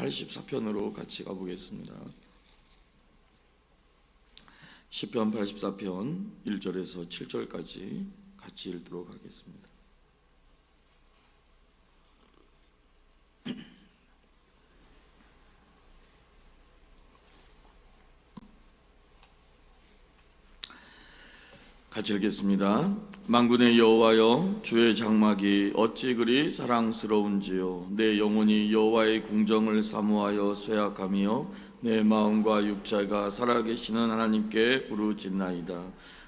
84편으로 같이 가보겠습니다. 시편 84편 1절에서 7절까지 같이 읽도록 하겠습니다. 같이 읽겠습니다. 만군의 여호와여, 주의 장막이 어찌 그리 사랑스러운지요. 내 영혼이 여호와의 궁정을 사모하여 쇠약하며 내 마음과 육체가 살아계시는 하나님께 부르짖나이다.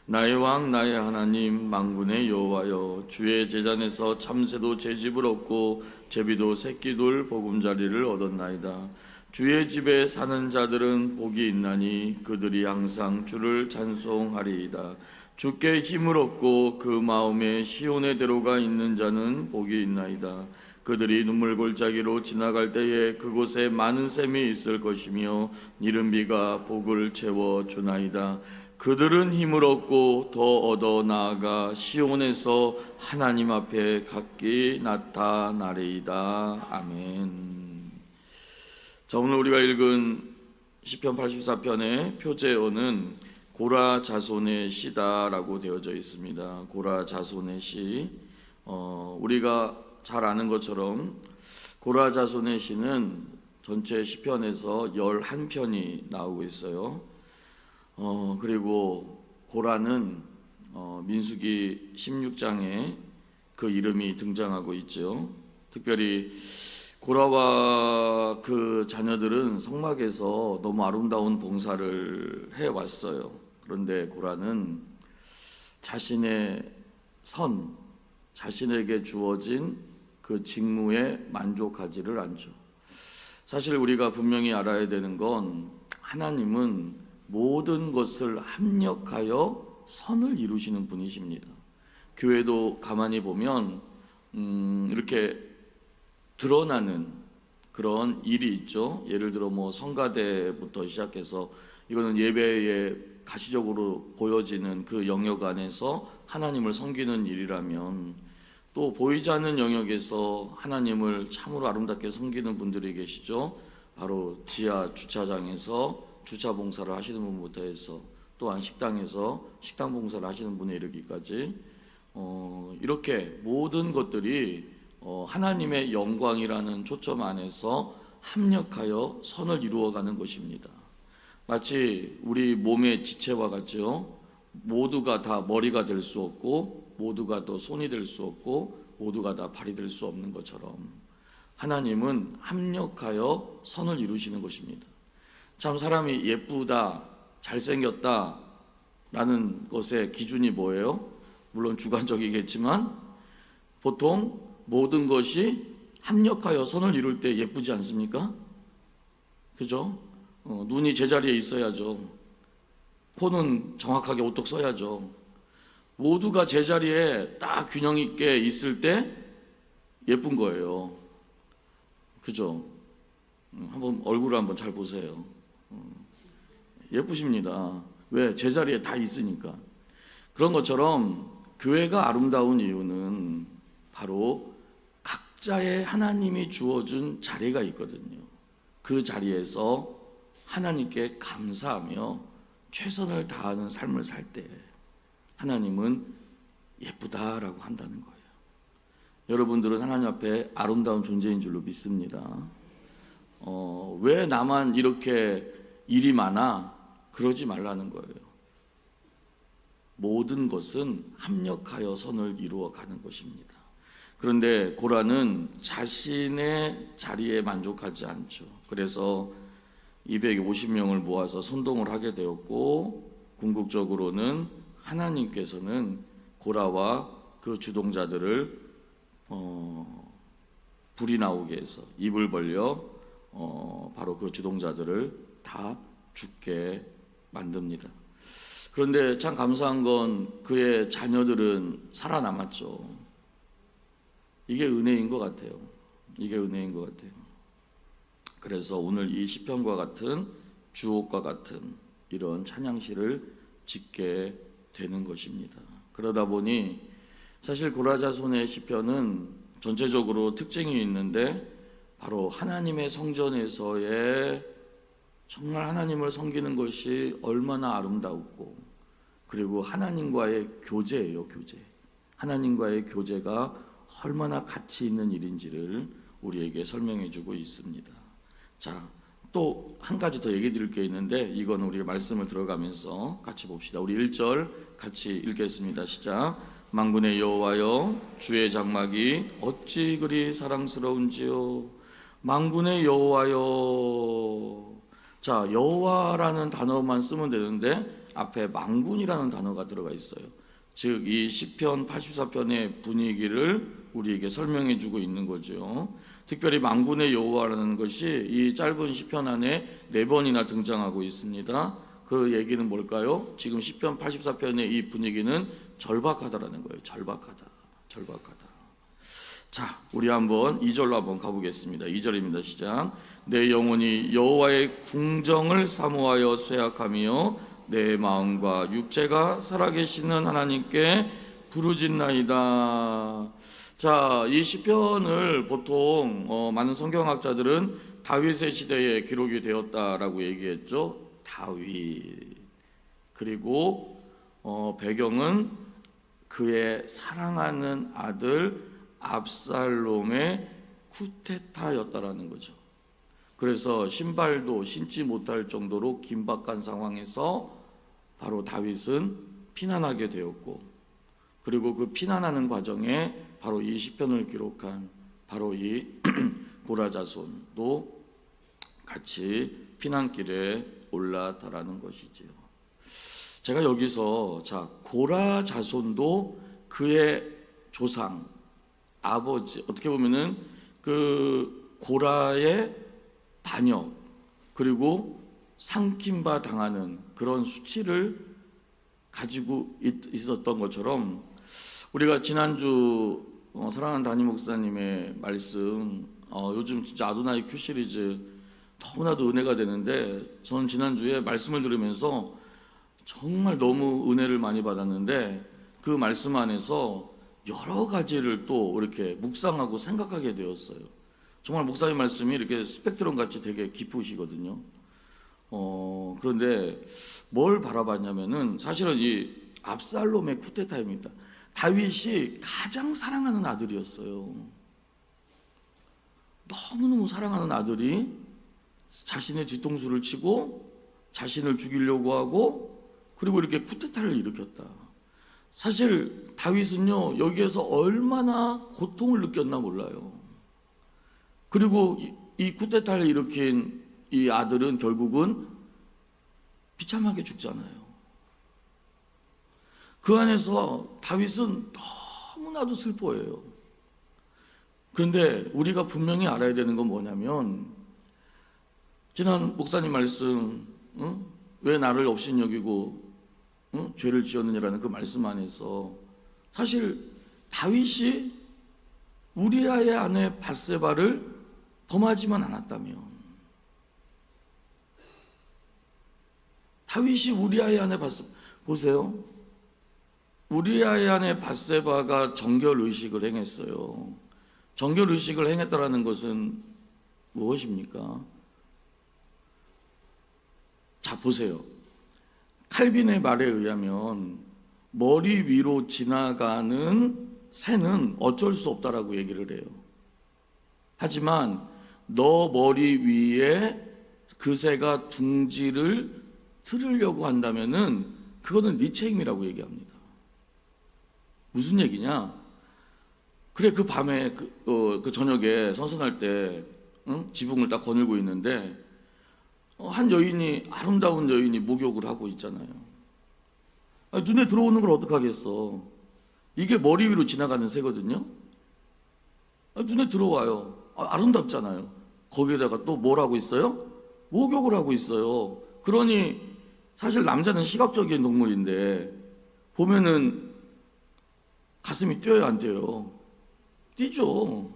나의 왕 나의 하나님 만군의 여호와여, 주의 제단에서 참새도 제 집을 얻고 제비도 새끼둘 보금자리를 얻었나이다. 주의 집에 사는 자들은 복이 있나니 그들이 항상 주를 찬송하리이다. 주께 힘을 얻고 그 마음에 시온의 대로가 있는 자는 복이 있나이다. 그들이 눈물 골짜기로 지나갈 때에 그곳에 많은 샘이 있을 것이며 이른 비가 복을 채워주나이다. 그들은 힘을 얻고 더 얻어 나아가 시온에서 하나님 앞에 각기 나타나리이다. 아멘. 자, 오늘 우리가 읽은 시편 84편의 표제어는 고라 자손의 시다라고 되어져 있습니다. 고라 자손의 시. 우리가 잘 아는 것처럼 고라 자손의 시는 전체 시편에서 11편이 나오고 있어요. 그리고 고라는 민수기 16장에 그 이름이 등장하고 있죠. 특별히 고라와 그 자녀들은 성막에서 너무 아름다운 봉사를 해왔어요. 그런데 고라는 자신의 자신에게 주어진 그 직무에 만족하지를 않죠. 사실 우리가 분명히 알아야 되는 건 하나님은 모든 것을 합력하여 선을 이루시는 분이십니다. 교회도 가만히 보면 이렇게 드러나는 그런 일이 있죠. 예를 들어 성가대부터 시작해서 이거는 예배에 가시적으로 보여지는 그 영역 안에서 하나님을 섬기는 일이라면, 또 보이지 않는 영역에서 하나님을 참으로 아름답게 섬기는 분들이 계시죠. 바로 지하 주차장에서 주차 봉사를 하시는 분부터 해서 또한 식당에서 식당 봉사를 하시는 분에 이르기까지 이렇게 모든 것들이 하나님의 영광이라는 초점 안에서 합력하여 선을 이루어가는 것입니다. 마치 우리 몸의 지체와 같죠. 모두가 다 머리가 될 수 없고 모두가 또 손이 될 수 없고 모두가 다 발이 될 수 없는 것처럼 하나님은 합력하여 선을 이루시는 것입니다. 참 사람이 예쁘다, 잘생겼다 라는 것의 기준이 뭐예요? 물론 주관적이겠지만 보통 모든 것이 합력하여 선을 이룰 때 예쁘지 않습니까? 그죠? 눈이 제자리에 있어야죠. 코는 정확하게 오똑 써야죠. 모두가 제자리에 딱 균형 있게 있을 때 예쁜 거예요. 그죠? 한번 얼굴을 한번 잘 보세요. 예쁘십니다. 왜? 제자리에 다 있으니까. 그런 것처럼 교회가 아름다운 이유는 바로 각자의 하나님이 주어준 자리가 있거든요. 그 자리에서 하나님께 감사하며 최선을 다하는 삶을 살 때 하나님은 예쁘다라고 한다는 거예요. 여러분들은 하나님 앞에 아름다운 존재인 줄로 믿습니다. 왜 나만 이렇게 일이 많아? 그러지 말라는 거예요. 모든 것은 합력하여 선을 이루어가는 것입니다. 그런데 고라는 자신의 자리에 만족하지 않죠. 그래서 250명을 모아서 선동을 하게 되었고, 궁극적으로는 하나님께서는 고라와 그 주동자들을 불이 나오게 해서 입을 벌려 바로 그 주동자들을 다 죽게 만듭니다. 그런데 참 감사한 건 그의 자녀들은 살아남았죠. 이게 은혜인 것 같아요. 이게 은혜인 것 같아요. 그래서 오늘 이 시편과 같은 주옥과 같은 이런 찬양시를 짓게 되는 것입니다. 그러다 보니 사실 고라 자손의 시편은 전체적으로 특징이 있는데 바로 하나님의 성전에서의 정말 하나님을 섬기는 것이 얼마나 아름다웠고, 그리고 하나님과의 교제예요, 교제. 하나님과의 교제가 얼마나 가치 있는 일인지를 우리에게 설명해 주고 있습니다. 자, 또 한 가지 더 얘기 드릴 게 있는데, 이건 우리가 말씀을 들어가면서 같이 봅시다. 우리 1절 같이 읽겠습니다. 시작. 만군의 여호와여, 주의 장막이 어찌 그리 사랑스러운지요. 만군의 여호와여. 자, 여호와라는 단어만 쓰면 되는데 앞에 만군이라는 단어가 들어가 있어요. 즉, 이 시편 84편의 분위기를 우리에게 설명해 주고 있는 거죠. 특별히 만군의 여호와라는 것이 이 짧은 시편 안에 4번이나 등장하고 있습니다. 그 얘기는 뭘까요? 지금 시편 84편의 이 분위기는 절박하다라는 거예요. 절박하다. 자, 우리 한번 2절로 한번 가보겠습니다. 2절입니다. 시작. 내 영혼이 여호와의 궁정을 사모하여 쇠약하며 내 마음과 육체가 살아계시는 하나님께 부르짖나이다. 자, 이 시편을 보통 많은 성경학자들은 다윗의 시대에 기록이 되었다라고 얘기했죠. 다윗. 그리고 배경은 그의 사랑하는 아들 압살롬의 쿠데타였다라는 거죠. 그래서 신발도 신지 못할 정도로 긴박한 상황에서 바로 다윗은 피난하게 되었고, 그리고 그 피난하는 과정에 바로 이 시편을 기록한 바로 이 고라 자손도 같이 피난길에 올라타라는 것이지요. 제가 여기서 고라 자손도 그의 조상, 아버지, 어떻게 보면은 그 고라의 반역, 그리고 상kim바 당하는 그런 수치를 가지고 있었던 것처럼, 우리가 지난주 사랑하는 담임 목사님의 말씀, 요즘 진짜 아도나이 큐 시리즈 너무나도 은혜가 되는데, 저는 지난주에 말씀을 들으면서 정말 너무 은혜를 많이 받았는데, 그 말씀 안에서 여러 가지를 또 이렇게 묵상하고 생각하게 되었어요. 정말 목사님 말씀이 이렇게 스펙트럼 같이 되게 깊으시거든요. 그런데 뭘 바라봤냐면은 사실은 이 압살롬의 쿠데타입니다. 다윗이 가장 사랑하는 아들이었어요. 너무너무 사랑하는 아들이 자신의 뒤통수를 치고 자신을 죽이려고 하고, 그리고 이렇게 쿠데타를 일으켰다. 사실 다윗은요, 여기에서 얼마나 고통을 느꼈나 몰라요. 그리고 이 쿠데타를 일으킨 이 아들은 결국은 비참하게 죽잖아요. 그 안에서 다윗은 너무나도 슬퍼해요. 그런데 우리가 분명히 알아야 되는 건 뭐냐면, 지난 목사님 말씀, 왜 나를 업신여기고 죄를 지었느냐라는 그 말씀 안에서 사실 다윗이 우리아의 아내 밧세바를 범하지만 않았다면, 다윗이 우리아의 아내 밧세바, 보세요. 우리아의 아내 밧세바가 정결의식을 행했어요. 정결의식을 행했다라는 것은 무엇입니까? 자, 보세요. 칼빈의 말에 의하면 머리 위로 지나가는 새는 어쩔 수 없다라고 얘기를 해요. 하지만 너 머리 위에 그 새가 둥지를 틀으려고 한다면은 그거는 네 책임이라고 얘기합니다. 무슨 얘기냐? 그래, 그 밤에 그 저녁에 선선할 때 지붕을 딱 거닐고 있는데 한 여인이, 아름다운 여인이 목욕을 하고 있잖아요. 눈에 들어오는 걸 어떡하겠어. 이게 머리 위로 지나가는 새거든요. 눈에 들어와요. 아름답잖아요. 거기에다가 또 뭘 하고 있어요? 목욕을 하고 있어요. 그러니 사실 남자는 시각적인 동물인데 보면은 가슴이 뛰어요, 안 뛰어요? 뛰죠.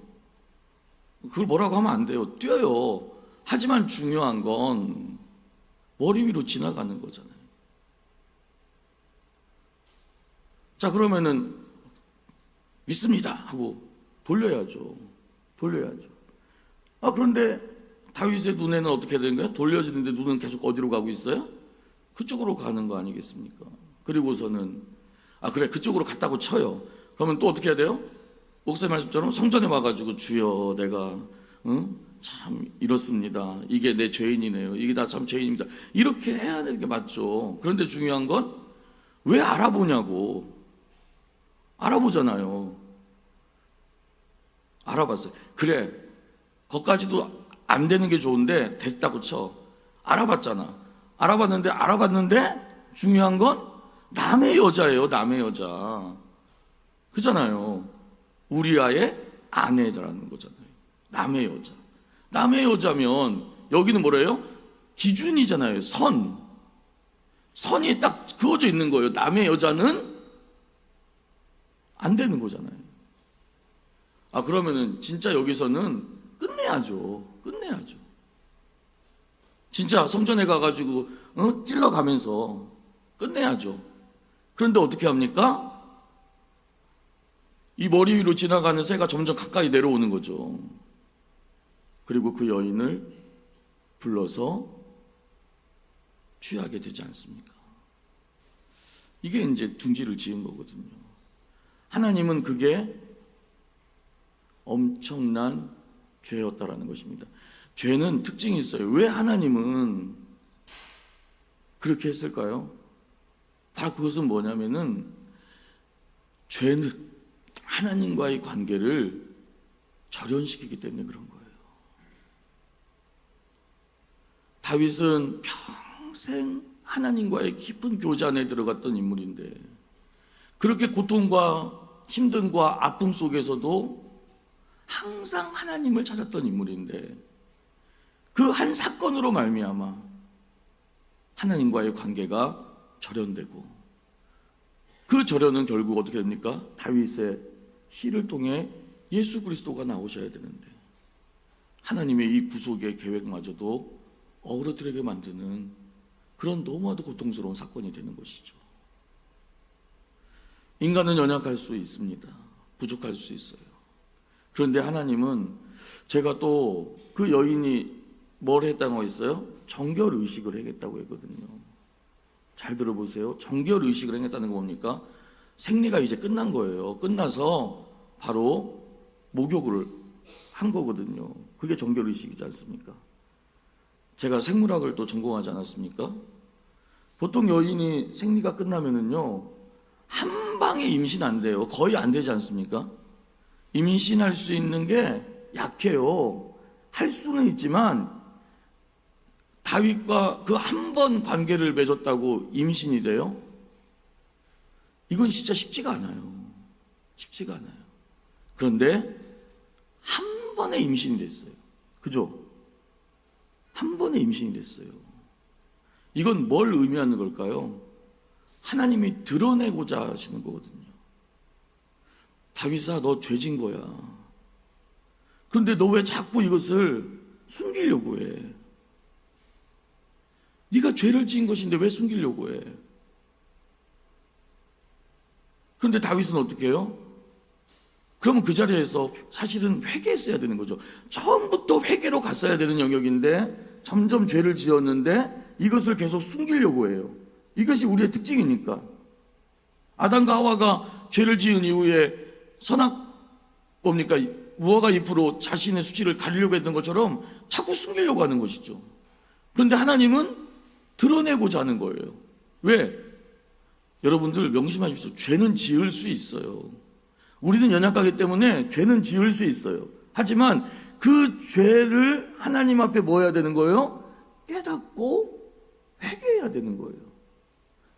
그걸 뭐라고 하면 안 돼요. 뛰어요. 하지만 중요한 건 머리 위로 지나가는 거잖아요. 자, 그러면은 믿습니다 하고 돌려야죠. 그런데 다윗의 눈에는 어떻게 되는 거예요? 돌려지는데 눈은 계속 어디로 가고 있어요? 그쪽으로 가는 거 아니겠습니까? 그리고서는 그래, 그쪽으로 갔다고 쳐요. 그러면 또 어떻게 해야 돼요? 목사님 말씀처럼 성전에 와가지고 주여 내가 참 이렇습니다. 이게 내 죄인이네요. 이게 다 참 죄인입니다. 이렇게 해야 되는 게 맞죠. 그런데 중요한 건 왜 알아보냐고. 알아보잖아요. 알아봤어요. 그래, 거기까지도 안 되는 게 좋은데 됐다고 쳐. 알아봤는데 중요한 건 남의 여자예요. 남의 여자. 그잖아요. 우리아의 아내라는 거잖아요. 남의 여자. 남의 여자면 여기는 뭐래요? 기준이잖아요. 선이 딱 그어져 있는 거예요. 남의 여자는 안 되는 거잖아요. 그러면은 진짜 여기서는 끝내야죠. 진짜 성전에 가가지고 찔러가면서 끝내야죠. 그런데 어떻게 합니까? 이 머리 위로 지나가는 새가 점점 가까이 내려오는 거죠. 그리고 그 여인을 불러서 취하게 되지 않습니까? 이게 이제 둥지를 지은 거거든요. 하나님은 그게 엄청난 죄였다라는 것입니다. 죄는 특징이 있어요. 왜 하나님은 그렇게 했을까요? 바로 그것은 뭐냐면은 죄는 하나님과의 관계를 절연시키기 때문에 그런 거예요. 다윗은 평생 하나님과의 깊은 교제 안에 들어갔던 인물인데 그렇게 고통과 힘듦과 아픔 속에서도 항상 하나님을 찾았던 인물인데 그 한 사건으로 말미암아 하나님과의 관계가 절연되고 그 절연은 결국 어떻게 됩니까? 다윗의 시를 통해 예수 그리스도가 나오셔야 되는데 하나님의 이 구속의 계획마저도 어그러뜨리게 만드는 그런 너무나도 고통스러운 사건이 되는 것이죠. 인간은 연약할 수 있습니다. 부족할 수 있어요. 그런데 하나님은 제가 또 그 여인이 뭘 했다고 했어요? 정결의식을 하겠다고 했거든요. 잘 들어보세요. 정결의식을 하겠다는 거 뭡니까? 생리가 이제 끝난 거예요. 끝나서 바로 목욕을 한 거거든요. 그게 정결의식이지 않습니까? 제가 생물학을 또 전공하지 않았습니까? 보통 여인이 생리가 끝나면은요, 한 방에 임신 안 돼요. 거의 안 되지 않습니까? 임신할 수 있는 게 약해요. 할 수는 있지만 다윗과 그 한 번 관계를 맺었다고 임신이 돼요? 이건 진짜 쉽지가 않아요. 쉽지가 않아요. 그런데 한 번에 임신이 됐어요. 그죠? 한 번에 임신이 됐어요. 이건 뭘 의미하는 걸까요? 하나님이 드러내고자 하시는 거거든요. 다윗아, 너 죄진 거야. 그런데 너 왜 자꾸 이것을 숨기려고 해? 네가 죄를 지은 것인데 왜 숨기려고 해? 그런데 다윗은 어떻게 해요? 그러면 그 자리에서 사실은 회개했어야 되는 거죠. 처음부터 회개로 갔어야 되는 영역인데 점점 죄를 지었는데 이것을 계속 숨기려고 해요. 이것이 우리의 특징이니까. 아담과 하와가 죄를 지은 이후에 뭡니까? 무화과 잎으로 자신의 수치를 가리려고 했던 것처럼 자꾸 숨기려고 하는 것이죠. 그런데 하나님은 드러내고자 하는 거예요. 왜? 여러분들 명심하십시오. 죄는 지을 수 있어요. 우리는 연약하기 때문에 죄는 지을 수 있어요. 하지만 그 죄를 하나님 앞에 뭐 해야 되는 거예요? 깨닫고 회개해야 되는 거예요.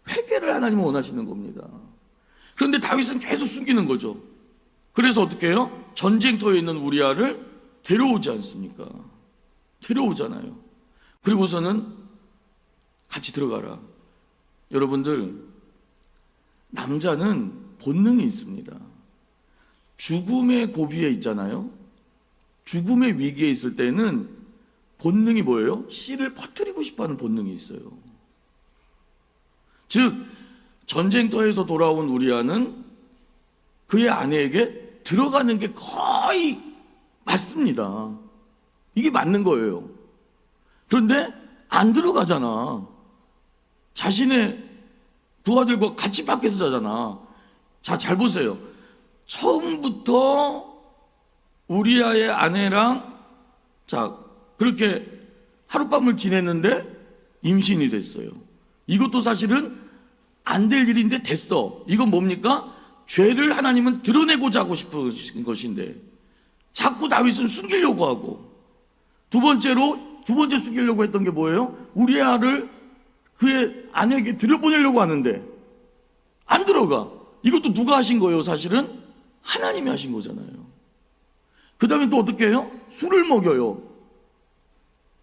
회개를 하나님은 원하시는 겁니다. 그런데 다윗은 계속 숨기는 거죠. 그래서 어떻게 해요? 전쟁터에 있는 우리아를 데려오지 않습니까? 데려오잖아요. 그리고서는 같이 들어가라. 여러분들, 남자는 본능이 있습니다. 죽음의 고비에 있잖아요. 죽음의 위기에 있을 때는 본능이 뭐예요? 씨를 퍼뜨리고 싶어하는 본능이 있어요. 즉 전쟁터에서 돌아온 우리아는 그의 아내에게 들어가는 게 거의 맞습니다. 이게 맞는 거예요. 그런데 안 들어가잖아. 자신의 부하들과 같이 밖에서 자잖아. 자, 잘 보세요. 처음부터 우리아의 아내랑 그렇게 하룻밤을 지냈는데 임신이 됐어요. 이것도 사실은 안 될 일인데 됐어. 이건 뭡니까? 죄를 하나님은 드러내고자 하고 싶은 것인데 자꾸 다윗은 숨기려고 하고, 두 번째 숨기려고 했던 게 뭐예요? 우리아를 그의 아내에게 들여보내려고 하는데 안 들어가. 이것도 누가 하신 거예요? 사실은 하나님이 하신 거잖아요. 그 다음에 또 어떻게 해요? 술을 먹여요.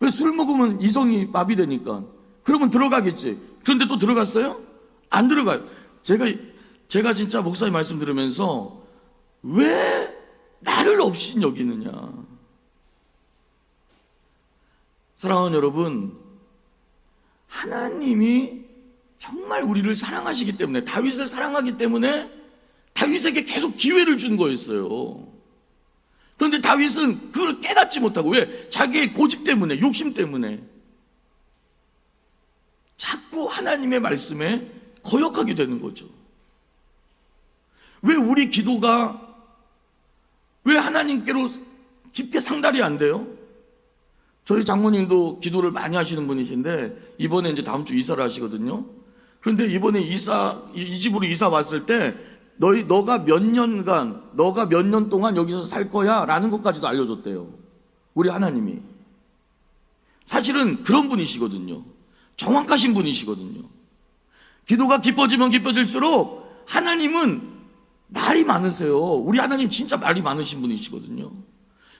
왜 술 먹으면 이성이 마비되니까. 그러면 들어가겠지. 그런데 또 들어갔어요? 안 들어가요. 제가 진짜 목사님 말씀 들으면서 왜 나를 없이 여기느냐. 사랑하는 여러분, 하나님이 정말 우리를 사랑하시기 때문에, 다윗을 사랑하기 때문에 다윗에게 계속 기회를 준 거였어요. 그런데 다윗은 그걸 깨닫지 못하고, 왜? 자기의 고집 때문에, 욕심 때문에 자꾸 하나님의 말씀에 거역하게 되는 거죠. 왜 우리 기도가 왜 하나님께로 깊게 상달이 안 돼요? 저희 장모님도 기도를 많이 하시는 분이신데 이번에 이제 다음 주 이사를 하시거든요. 그런데 이번에 이 집으로 이사 왔을 때 너가 몇 년 동안 여기서 살 거야 라는 것까지도 알려줬대요. 우리 하나님이. 사실은 그런 분이시거든요. 정확하신 분이시거든요. 기도가 깊어지면 깊어질수록 하나님은 말이 많으세요. 우리 하나님 진짜 말이 많으신 분이시거든요.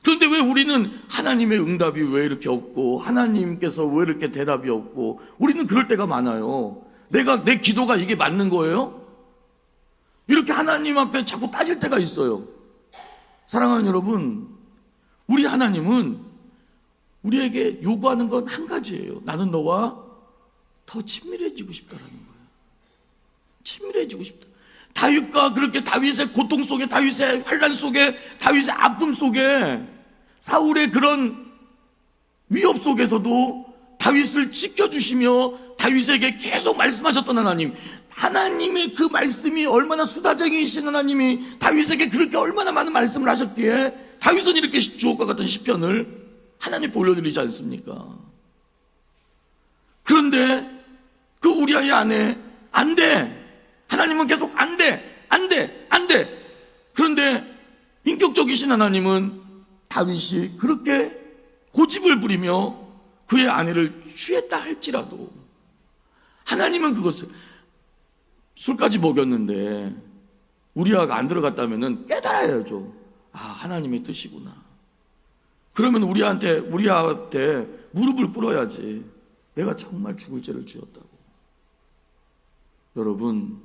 그런데 왜 우리는 하나님의 응답이 왜 이렇게 없고, 하나님께서 왜 이렇게 대답이 없고, 우리는 그럴 때가 많아요. 내 기도가 이게 맞는 거예요? 이렇게 하나님 앞에 자꾸 따질 때가 있어요. 사랑하는 여러분, 우리 하나님은 우리에게 요구하는 건 한 가지예요. 나는 너와 더 친밀해지고 싶다라는 거예요. 친밀해지고 싶다. 다윗과 그렇게 다윗의 고통 속에, 다윗의 환난 속에, 다윗의 아픔 속에, 사울의 그런 위협 속에서도 다윗을 지켜주시며 다윗에게 계속 말씀하셨던 하나님, 하나님의 그 말씀이 얼마나 수다쟁이이신 하나님이 다윗에게 그렇게 얼마나 많은 말씀을 하셨기에 다윗은 이렇게 주옥과 같은 시편을 하나님께 올려드리지 않습니까? 그런데 그 우리아의 아내, 안 돼. 하나님은 계속 안 돼. 그런데 인격적이신 하나님은 다윗이 그렇게 고집을 부리며 그의 아내를 취했다 할지라도 하나님은 그것을, 술까지 먹였는데 우리아가 안 들어갔다면 깨달아야죠. 아, 하나님의 뜻이구나. 그러면 우리한테 무릎을 꿇어야지. 내가 정말 죽을 죄를 지었다고. 여러분,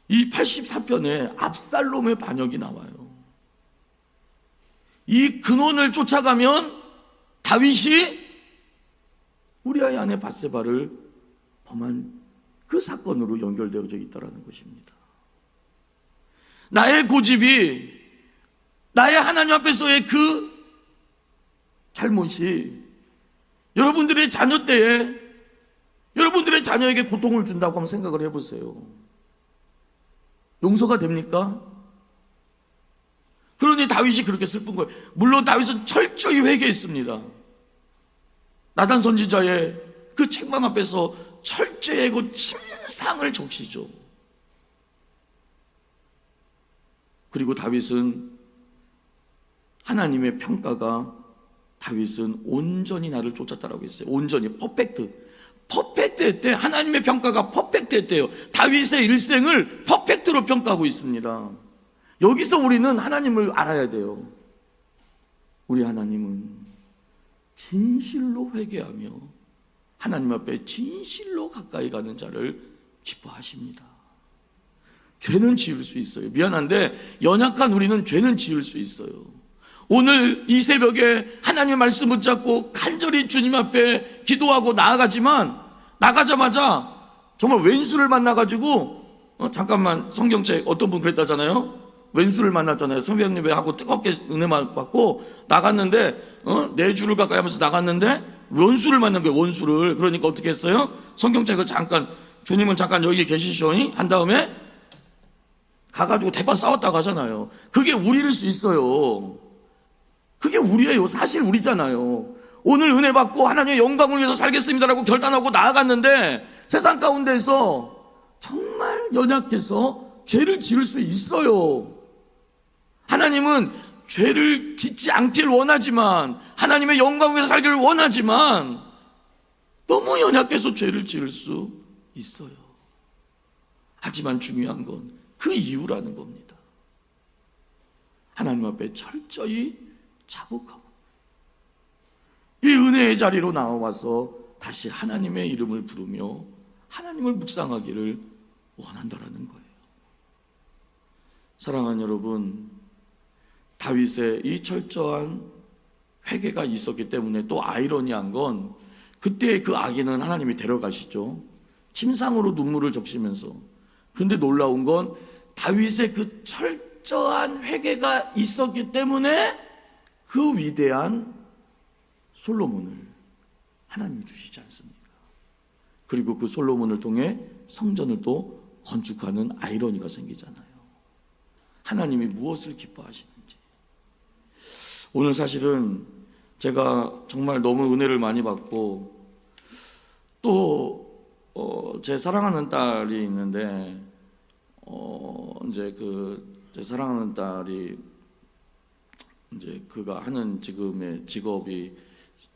이 84편에 압살롬의 반역이 나와요. 이 근원을 쫓아가면 다윗이 우리아의 아내 밧세바를 범한 그 사건으로 연결되어져 있다는 것입니다. 나의 고집이, 나의 하나님 앞에서의 그 잘못이 여러분들의 자녀 때에 여러분들의 자녀에게 고통을 준다고 한번 생각을 해보세요. 용서가 됩니까? 그러니 다윗이 그렇게 슬픈 거예요. 물론 다윗은 철저히 회개했습니다. 나단 선지자의 그 책망 앞에서 철저히 그 침상을 적시죠. 그리고 다윗은 하나님의 평가가, 다윗은 온전히 나를 쫓았다라고 했어요. 온전히, 퍼펙트했대. 하나님의 평가가 퍼펙트했대요. 다윗의 일생을 퍼펙트로 평가하고 있습니다. 여기서 우리는 하나님을 알아야 돼요. 우리 하나님은 진실로 회개하며 하나님 앞에 진실로 가까이 가는 자를 기뻐하십니다. 죄는 지을 수 있어요. 미안한데 연약한 우리는 죄는 지을 수 있어요. 오늘 이 새벽에 하나님의 말씀 붙잡고 간절히 주님 앞에 기도하고 나가자마자 정말 왼수를 만나가지고 잠깐만, 성경책 어떤 분 그랬다잖아요. 왼수를 만났잖아요. 성경예배하고 뜨겁게 은혜만 받고 나갔는데 네 주를 가까이 하면서 나갔는데 원수를 만난 거예요. 원수를. 그러니까 어떻게 했어요? 성경책을 잠깐, 주님은 잠깐 여기 계시쇼니 한 다음에 가가지고 대판 싸웠다고 하잖아요. 그게 우리일 수 있어요. 그게 우리예요. 사실 우리잖아요. 오늘 은혜 받고 하나님의 영광을 위해서 살겠습니다라고 결단하고 나아갔는데 세상 가운데서 정말 연약해서 죄를 지을 수 있어요. 하나님은 죄를 짓지 않길 원하지만, 하나님의 영광을 위해서 살기를 원하지만 너무 연약해서 죄를 지을 수 있어요. 하지만 중요한 건 그 이유라는 겁니다. 하나님 앞에 철저히 자복하고 이 은혜의 자리로 나와서 다시 하나님의 이름을 부르며 하나님을 묵상하기를 원한다라는 거예요. 사랑하는 여러분, 다윗의 이 철저한 회개가 있었기 때문에 또 아이러니한 건 그때 그 아기는 하나님이 데려가시죠. 침상으로 눈물을 적시면서. 그런데 놀라운 건 다윗의 그 철저한 회개가 있었기 때문에 그 위대한 솔로몬을 하나님이 주시지 않습니까? 그리고 그 솔로몬을 통해 성전을 또 건축하는 아이러니가 생기잖아요. 하나님이 무엇을 기뻐하시는지. 오늘 사실은 제가 정말 너무 은혜를 많이 받고 또 제 사랑하는 딸이 있는데 이제 제 사랑하는 딸이 이제 그가 하는 지금의 직업이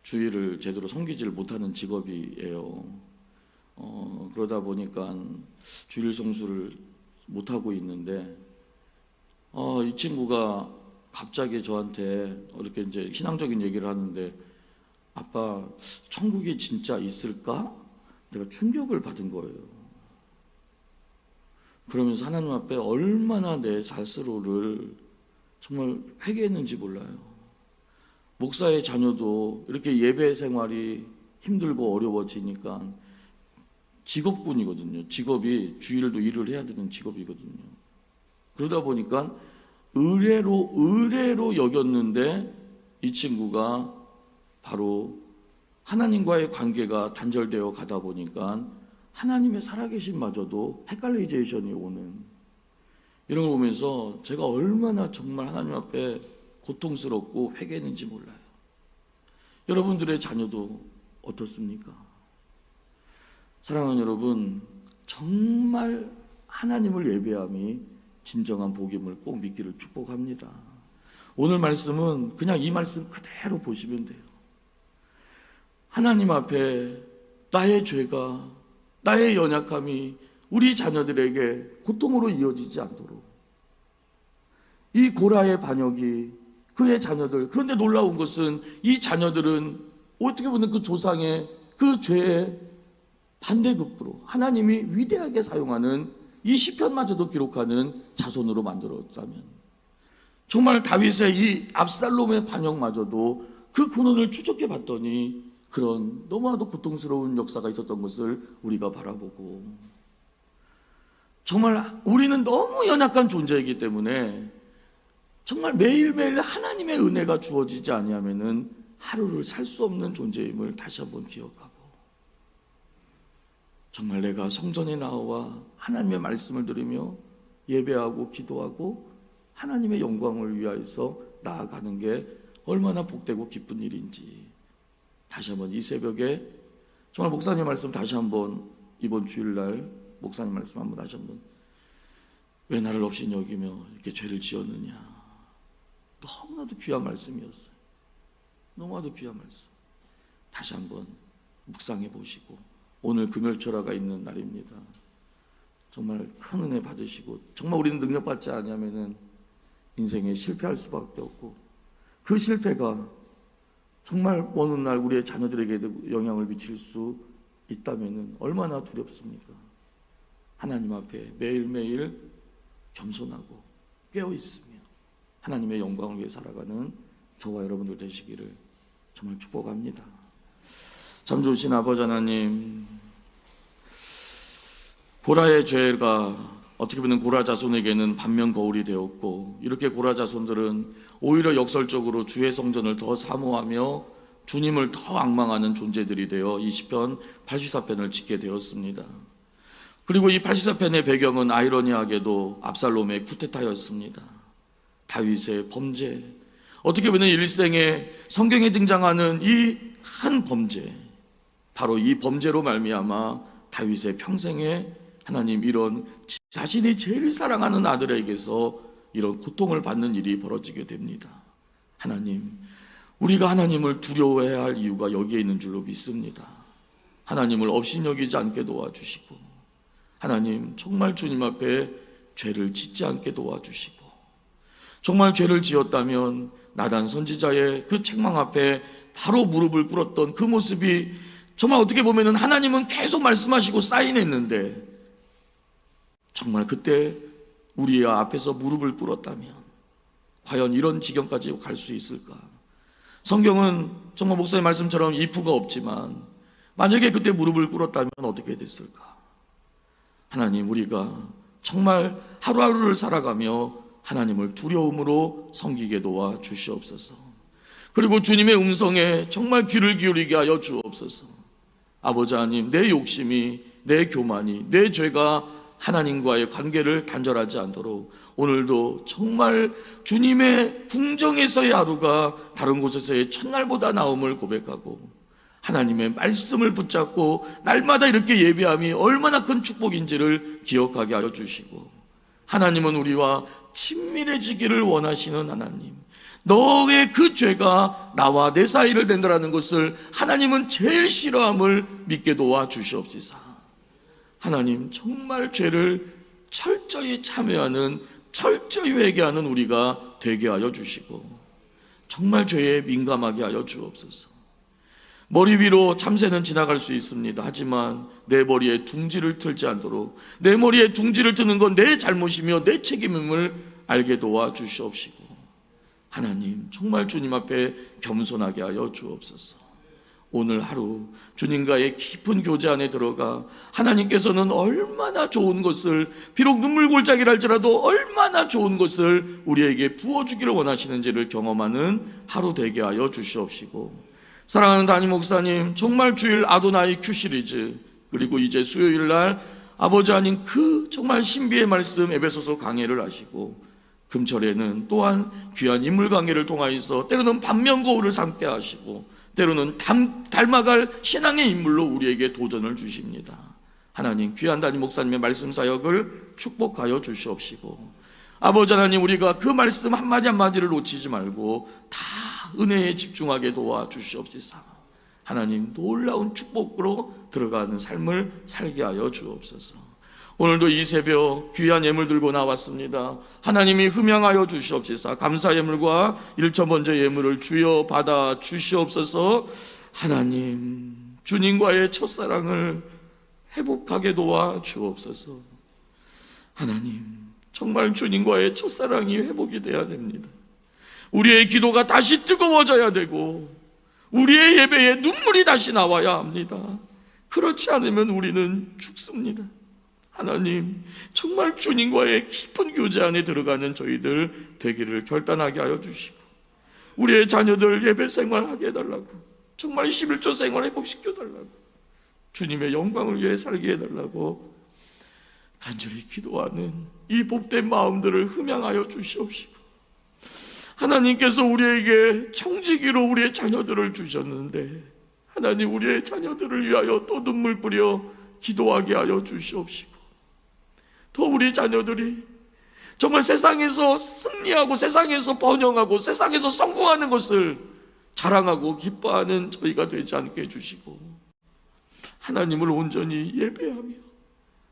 주일을 제대로 섬기지를 못하는 직업이에요. 그러다 보니까 주일 성수를 못하고 있는데 이 친구가 갑자기 저한테 이렇게 이제 신앙적인 얘기를 하는데, 아빠, 천국이 진짜 있을까? 내가 충격을 받은 거예요. 그러면서 하나님 앞에 얼마나 내 자스로를 정말 회개했는지 몰라요. 목사의 자녀도 이렇게 예배 생활이 힘들고 어려워지니까 직업군이거든요. 직업이 주일도 일을 해야 되는 직업이거든요. 그러다 보니까 의뢰로 여겼는데 이 친구가 바로 하나님과의 관계가 단절되어 가다 보니까 하나님의 살아계심마저도 헷갈리제이션이 오는, 이런 걸 보면서 제가 얼마나 정말 하나님 앞에 고통스럽고 회개했는지 몰라요. 여러분들의 자녀도 어떻습니까? 사랑하는 여러분, 정말 하나님을 예배함이 진정한 복임을 꼭 믿기를 축복합니다. 오늘 말씀은 그냥 이 말씀 그대로 보시면 돼요. 하나님 앞에 나의 죄가, 나의 연약함이 우리 자녀들에게 고통으로 이어지지 않도록, 이 고라의 반역이 그의 자녀들, 그런데 놀라운 것은 이 자녀들은 어떻게 보면 그 조상의 그 죄의 반대급부로 하나님이 위대하게 사용하는 이 시편마저도 기록하는 자손으로 만들었다면, 정말 다윗의 이 압살롬의 반역마저도 그 군원을 추적해 봤더니 그런 너무나도 고통스러운 역사가 있었던 것을 우리가 바라보고, 정말 우리는 너무 연약한 존재이기 때문에 정말 매일매일 하나님의 은혜가 주어지지 아니하면은 하루를 살 수 없는 존재임을 다시 한번 기억하고, 정말 내가 성전에 나와 하나님의 말씀을 들으며 예배하고 기도하고 하나님의 영광을 위하여서 나아가는 게 얼마나 복되고 기쁜 일인지 다시 한번 이 새벽에 정말 목사님 말씀 다시 한번, 이번 주일날 목사님 말씀 한번 다시 한번, 왜 나를 없이 여기며 이렇게 죄를 지었느냐. 너무나도 귀한 말씀이었어요. 너무나도 귀한 말씀. 다시 한번 묵상해 보시고, 오늘 금요일철화가 있는 날입니다. 정말 큰 은혜 받으시고, 정말 우리는 능력받지 않으면은 인생에 실패할 수밖에 없고, 그 실패가 정말 어느 날 우리의 자녀들에게도 영향을 미칠 수 있다면은 얼마나 두렵습니까? 하나님 앞에 매일매일 겸손하고 깨어있으며 하나님의 영광을 위해 살아가는 저와 여러분들 되시기를 정말 축복합니다. 참 좋으신 아버지 하나님, 고라의 죄가 어떻게 보면 고라 자손에게는 반면 거울이 되었고, 이렇게 고라 자손들은 오히려 역설적으로 주의 성전을 더 사모하며 주님을 더 앙망하는 존재들이 되어 이 시편 84편을 짓게 되었습니다. 그리고 이 84편의 배경은 아이러니하게도 압살롬의 쿠데타였습니다. 다윗의 범죄, 어떻게 보면 일생에 성경에 등장하는 이 큰 범죄, 바로 이 범죄로 말미암아 다윗의 평생에 하나님 이런 자신이 제일 사랑하는 아들에게서 이런 고통을 받는 일이 벌어지게 됩니다. 하나님, 우리가 하나님을 두려워해야 할 이유가 여기에 있는 줄로 믿습니다. 하나님을 업신여기지 않게 도와주시고, 하나님 정말 주님 앞에 죄를 짓지 않게 도와주시고, 정말 죄를 지었다면 나단 선지자의 그 책망 앞에 바로 무릎을 꿇었던 그 모습이 정말 어떻게 보면은 하나님은 계속 말씀하시고 사인했는데, 정말 그때 우리 앞에서 무릎을 꿇었다면 과연 이런 지경까지 갈 수 있을까? 성경은 정말 목사의 말씀처럼 if가 없지만 만약에 그때 무릎을 꿇었다면 어떻게 됐을까? 하나님, 우리가 정말 하루하루를 살아가며 하나님을 두려움으로 섬기게 도와 주시옵소서. 그리고 주님의 음성에 정말 귀를 기울이게 하여 주옵소서. 아버지 하나님, 내 욕심이, 내 교만이, 내 죄가 하나님과의 관계를 단절하지 않도록 오늘도 정말 주님의 궁정에서의 하루가 다른 곳에서의 첫날보다 나음을 고백하고 하나님의 말씀을 붙잡고 날마다 이렇게 예배함이 얼마나 큰 축복인지를 기억하게 하여 주시고, 하나님은 우리와 친밀해지기를 원하시는 하나님, 너의 그 죄가 나와 내 사이를 낸다라는 것을 하나님은 제일 싫어함을 믿게 도와 주시옵소서. 하나님, 정말 죄를 철저히 참여하는, 철저히 회개하는 우리가 되게 하여 주시고, 정말 죄에 민감하게 하여 주옵소서. 머리 위로 참새는 지나갈 수 있습니다. 하지만 내 머리에 둥지를 틀지 않도록, 내 머리에 둥지를 트는 건 내 잘못이며 내 책임임을 알게 도와 주시옵시고, 하나님 정말 주님 앞에 겸손하게 하여 주옵소서. 오늘 하루 주님과의 깊은 교제 안에 들어가 하나님께서는 얼마나 좋은 것을, 비록 눈물골짜기랄지라도 얼마나 좋은 것을 우리에게 부어주기를 원하시는지를 경험하는 하루 되게 하여 주시옵시고, 사랑하는 담임 목사님, 정말 주일 아도나이 큐 시리즈, 그리고 이제 수요일날 아버지 하나님 그 정말 신비의 말씀 에베소서 강해를 하시고, 금철에는 또한 귀한 인물 강해를 통하여서 때로는 반면거울을 삼게 하시고 때로는 닮아갈 신앙의 인물로 우리에게 도전을 주십니다. 하나님, 귀한 담임 목사님의 말씀 사역을 축복하여 주시옵시고, 아버지 하나님, 우리가 그 말씀 한마디 한마디를 놓치지 말고 다 은혜에 집중하게 도와 주시옵소서. 하나님, 놀라운 축복으로 들어가는 삶을 살게 하여 주옵소서. 오늘도 이 새벽 귀한 예물 들고 나왔습니다. 하나님이 흠양하여 주시옵소서. 감사 예물과 일천 번째 예물을 주여 받아 주시옵소서. 하나님, 주님과의 첫사랑을 회복하게 도와 주옵소서. 하나님, 정말 주님과의 첫사랑이 회복이 돼야 됩니다. 우리의 기도가 다시 뜨거워져야 되고 우리의 예배에 눈물이 다시 나와야 합니다. 그렇지 않으면 우리는 죽습니다. 하나님, 정말 주님과의 깊은 교제 안에 들어가는 저희들 되기를 결단하게 하여 주시고, 우리의 자녀들 예배 생활하게 해달라고, 정말 11조 생활 회복시켜달라고, 주님의 영광을 위해 살게 해달라고 간절히 기도하는 이 복된 마음들을 흠양하여 주시옵시고, 하나님께서 우리에게 청지기로 우리의 자녀들을 주셨는데 하나님, 우리의 자녀들을 위하여 또 눈물 뿌려 기도하게 하여 주시옵시고, 더 우리 자녀들이 정말 세상에서 승리하고 세상에서 번영하고 세상에서 성공하는 것을 자랑하고 기뻐하는 저희가 되지 않게 해주시고, 하나님을 온전히 예배하며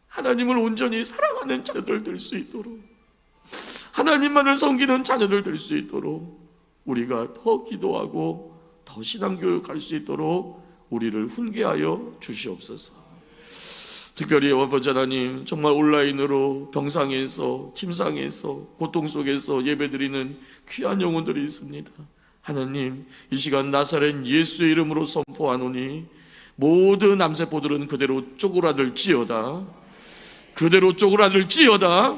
하나님을 온전히 사랑하는 자녀들 될 수 있도록, 하나님만을 섬기는 자녀들 될 수 있도록 우리가 더 기도하고 더 신앙교육할 수 있도록 우리를 훈계하여 주시옵소서. 특별히 아버지 하나님, 정말 온라인으로 병상에서 침상에서 고통 속에서 예배드리는 귀한 영혼들이 있습니다. 하나님, 이 시간 나사렛 예수의 이름으로 선포하노니 모든 암세포들은 그대로 쪼그라들지어다. 그대로 쪼그라들지어다.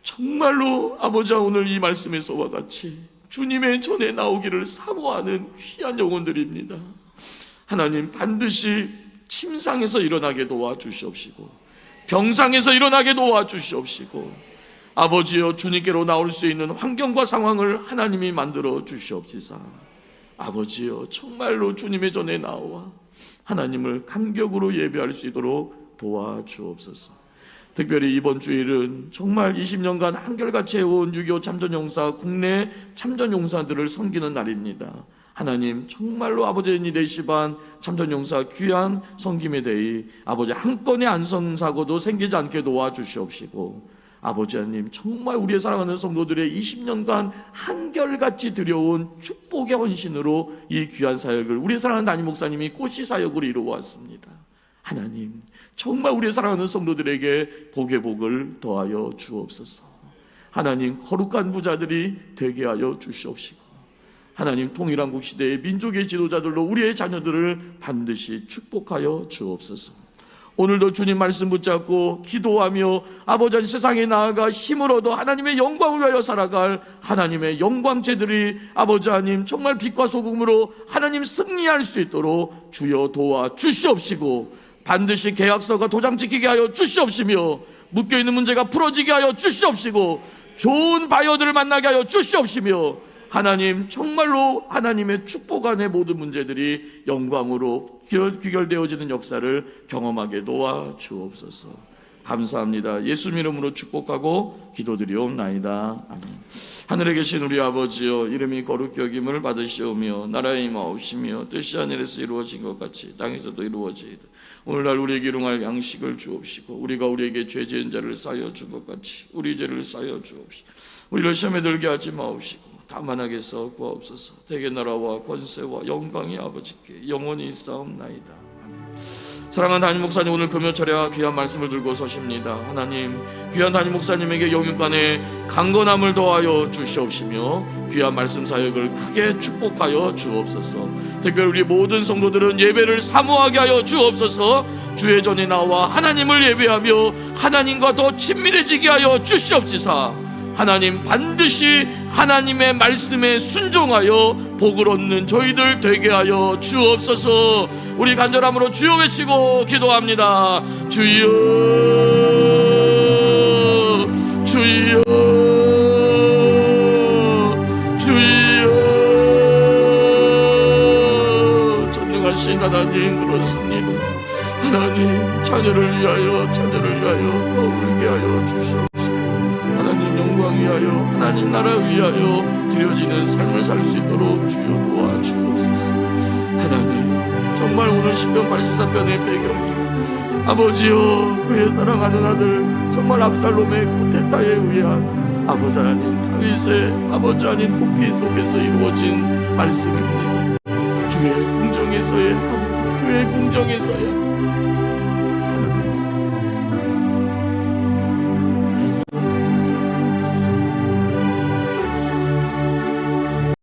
정말로 아버지와 오늘 이 말씀에서와 같이 주님의 전에 나오기를 사모하는 귀한 영혼들입니다. 하나님, 반드시 침상에서 일어나게 도와주시옵시고 병상에서 일어나게 도와주시옵시고 아버지여, 주님께로 나올 수 있는 환경과 상황을 하나님이 만들어 주시옵시사. 아버지여, 정말로 주님의 전에 나와 하나님을 감격으로 예배할 수 있도록 도와주옵소서. 특별히 이번 주일은 정말 20년간 한결같이 해온 6.25 참전용사, 국내 참전용사들을 섬기는 날입니다. 하나님, 정말로 아버지의 이 4시 반 참전용사 귀한 섬김에 대해 아버지 한 건의 안성사고도 생기지 않게 도와주시옵시고 아버지 하나님, 정말 우리의 사랑하는 성도들의 20년간 한결같이 드려온 축복의 헌신으로 이 귀한 사역을 우리의 사랑하는 담임 목사님이 꽃이 사역으로 이루어왔습니다. 하나님, 정말 우리의 사랑하는 성도들에게 복의 복을 더하여 주옵소서. 하나님, 거룩한 부자들이 되게 하여 주시옵시고 하나님, 통일한국 시대의 민족의 지도자들로 우리의 자녀들을 반드시 축복하여 주옵소서. 오늘도 주님 말씀 붙잡고 기도하며 아버지 하나님, 세상에 나아가 힘을 얻어 하나님의 영광을 위하여 살아갈 하나님의 영광체들이 아버지 하나님, 정말 빛과 소금으로 하나님 승리할 수 있도록 주여 도와주시옵시고 반드시 계약서가 도장 찍히게 하여 주시옵시며 묶여있는 문제가 풀어지게 하여 주시옵시고 좋은 바이어들을 만나게 하여 주시옵시며 하나님, 정말로 하나님의 축복 안의 모든 문제들이 영광으로 귀결되어지는 역사를 경험하게 도와주옵소서. 감사합니다. 예수님 이름으로 축복하고 기도드리옵나이다. 아멘. 하늘에 계신 우리 아버지여, 이름이 거룩히 여김을 받으시오며 나라의 임하옵시며 뜻이 하늘에서 이루어진 것 같이 땅에서도 이루어지이다. 오늘날 우리에게 일용할 양식을 주옵시고 우리가 우리에게 죄 지은 자를 사하여 준 것 같이 우리 죄를 사하여 주옵시고 우리를 시험에 들게 하지 마옵시고 다만 악에서 구하옵소서. 대개 나라와 권세와 영광이 아버지께 영원히 있사옵나이다. 아멘. 사랑하는 담임 목사님, 오늘 금요철야 귀한 말씀을 들고 서십니다. 하나님, 귀한 담임 목사님에게 영육간에 강건함을 더하여 주시옵시며 귀한 말씀 사역을 크게 축복하여 주옵소서. 특별히 우리 모든 성도들은 예배를 사모하게 하여 주옵소서. 주의 전에 나와 하나님을 예배하며 하나님과 더 친밀해지게 하여 주시옵시사. 하나님, 반드시 하나님의 말씀에 순종하여 복을 얻는 저희들 되게 하여 주옵소서. 우리 간절함으로 주여 외치고 기도합니다. 주여, 주여, 주여. 전능하신 하나님, 그렇습니다. 하나님, 자녀를 위하여 더 울게 하여 주시옵소서. 위하여 하나님 나라 위하여 드려지는 삶을 살 수 있도록 주여 도와주옵소서. 하나님, 정말 오늘 시편 83편의 배경이 아버지여, 그의 사랑하는 아들 정말 압살롬의 쿠데타에 의한 아버지 하나님 다윗의 아버지 하나님 도피 속에서 이루어진 말씀입니다. 주의 궁정에서의 하루, 주의 궁정에서의